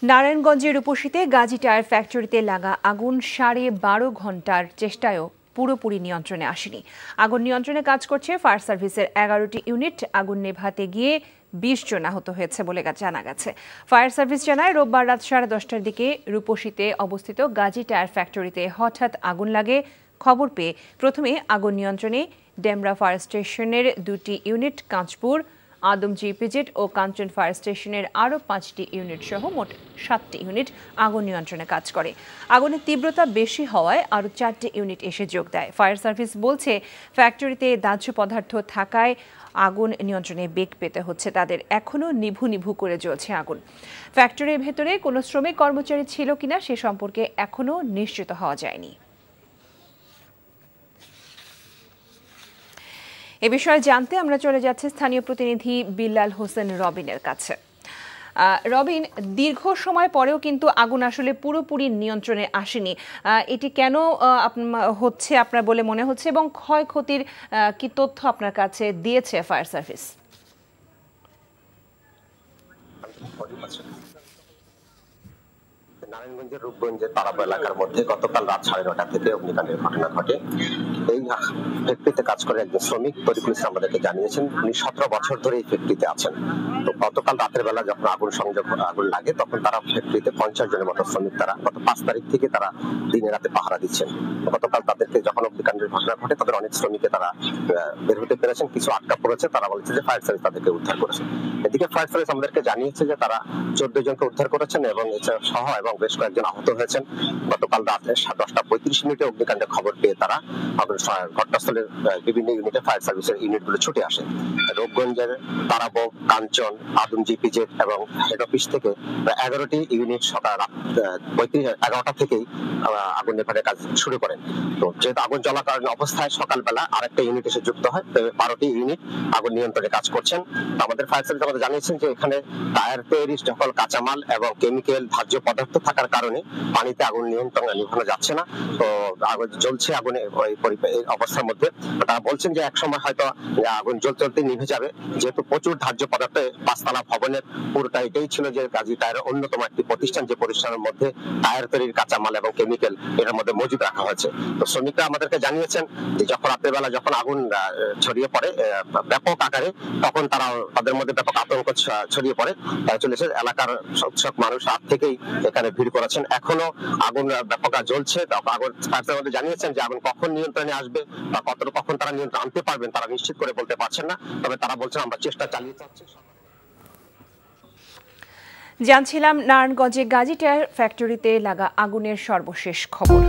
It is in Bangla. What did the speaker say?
নারায়ণগঞ্জের রূপসীতে গাজী টায়ার ফ্যাক্টরিতে লাগা আগুন 12.5 ঘন্টার চেষ্টায়ও পুরোপুরি নিয়ন্ত্রণে আসেনি। আগুন নিয়ন্ত্রণে কাজ করছে ফায়ার সার্ভিসের 11টি ইউনিট। আগুন নেভাতে গিয়ে 20 জন আহত হয়েছে বলে জানা গেছে। ফায়ার সার্ভিস জানায়, রোববার রাত 10:30টার দিকে রূপসীতে অবস্থিত গাজী টায়ার ফ্যাক্টরিতে হঠাৎ আগুন লাগে। খবর পেয়ে প্রথমে আগুন নিয়ন্ত্রণে ডেমরা ফায়ার স্টেশনের 2টি ইউনিট, কাঁচপুর, আদমজি ইপিজেড ও কাঞ্চন ফায়ার স্টেশনের আরও 5টি ইউনিট সহ মোট 7টি ইউনিট আগুন নিয়ন্ত্রণে কাজ করে। আগুনের তীব্রতা বেশি হওয়ায় আরও 4টি ইউনিট এসে যোগ দেয়। ফায়ার সার্ভিস বলছে, ফ্যাক্টরিতে দাহ্য পদার্থ থাকায় আগুন নিয়ন্ত্রণে বেগ পেতে হচ্ছে তাদের। এখনও নিভু নিভু করে জ্বলছে আগুন। ফ্যাক্টরির ভেতরে কোনো শ্রমিক কর্মচারী ছিল কিনা সে সম্পর্কে এখনও নিশ্চিত হওয়া যায়নি। এ বিষয়ে জানতে আমরা চলে যাচ্ছি স্থানীয় প্রতিনিধি বিল্লাল হোসেন রবিনের কাছে। রবিন, দীর্ঘ সময় পরেও কিন্তু আগুন আসলে পুরোপুরি নিয়ন্ত্রণে আসেনি। এটি কেন হচ্ছে আপনার বলে মনে হচ্ছে এবং ক্ষয়ক্ষতির কি তথ্য আপনার কাছে দিয়েছে ফায়ার সার্ভিস? নারায়ণগঞ্জের রূপগঞ্জের তারাব এলাকার মধ্যে গতকাল রাত 9:30 থেকে অগ্নিকাণ্ডের ঘটনা ঘটে। এই ফ্যাক্টরিতে কাজ করে একজন শ্রমিক তরিকুল ইসলাম আমাদেরকে জানিয়েছেন, উনি 17 বছর ধরে এই ফ্যাক্টরিতে আছেন। তো গতকাল রাতের বেলা যখন আগুন লাগে তখন তারা ফ্যাক্টরিতে 50 জনের মতো শ্রমিক তারা গত 5 তারিখ থেকে তারা দিনে রাতে পাহারা দিচ্ছেন। গতকাল তাদেরকে যখন অগ্নিকাণ্ডের ঘটনা ঘটে তাদের অনেক শ্রমিকে তারা বের হতে পেরেছেন, কিছু আটকা পড়েছে। তারা বলছে যে ফায়ার সার্ভিস তাদেরকে উদ্ধার করেছে। এদিকে ফায়ার সার্ভিস আমাদেরকে জানিয়েছে যে তারা 14 জনকে উদ্ধার করেছেন এবং সহ এবং বেশ কয়েকজন আহত হয়েছেন। গতকাল রাতে 10:35 অগ্নিকাণ্ডে খবর পেয়ে তারা ঘটনাস্থলের বিভিন্ন ইউনিটে ফায়ার সার্ভিসের ইউনিটগুলো ছুটে আসে। রূপগঞ্জের তারাবো, কাঞ্চন, আদমজি ইপিজেড এবং হেড অফিস থেকে 11টি ইউনিট সকাল রাত 11টা থেকেই আগুন নেভানোর কাজ শুরু করেন। তো যেহেতু আগুন জ্বলাকালীন অবস্থায় সকালবেলা আরেকটা ইউনিট এসে যুক্ত হয়, 12টি ইউনিট আগুন নিয়ন্ত্রণে কাজ করছেন। আমাদের ফায়ার সার্ভিস আমাদের জানিয়েছেন যে এখানে টায়ার তৈরি সকল কাঁচামাল এবং কেমিক্যাল ধার্য পদার্থ থাকার কারণে পানিতে আগুন নিভানো যাচ্ছে না। তো আগুন জ্বলছে, আগুনে এই অবস্থার মধ্যে তারা বলছেন যে একসময় হয়তো আগুন জ্বলতে নিভে যাবে, যেহেতু প্রচুর ধার্য পদার্থ 5তলা ভবনের পুরোটা এটাই ছিল যে গাজী টায়ারের অন্যতম একটি প্রতিষ্ঠান, যে প্রতিষ্ঠানের মধ্যে টায়ার তৈরির কাঁচামাল এবং কেমিক্যাল এর মধ্যে মজুদ রাখা হয়েছে। তো শ্রমিকরা আমাদেরকে জানিয়েছেন যে যখন রাতের বেলা যখন আগুন ছড়িয়ে পড়ে ব্যাপক আকারে, তখন তাদের মধ্যে ব্যাপক আতঙ্ক ছড়িয়ে পড়ে। তারা চলেছে এলাকার সব মানুষ রাত থেকেই এখানে ভিড় করেছেন। এখনো আগুন ব্যাপক জ্বলছে। আগুন ফায়ার জানিয়েছেন যে আগুন কখন নিয়ন্ত্রণে আসবে বা কখন তারা নিয়ন্ত্রণ আনতে পারবেন তারা নিশ্চিত করে বলতে পারছেন না। তবে তারা বলছেন আমরা চেষ্টা চালিয়ে যাচ্ছি। জানছিলাম নারায়ণগঞ্জে গাজী টায়ার ফ্যাক্টরিতে লাগা আগুনের সর্বশেষ খবর।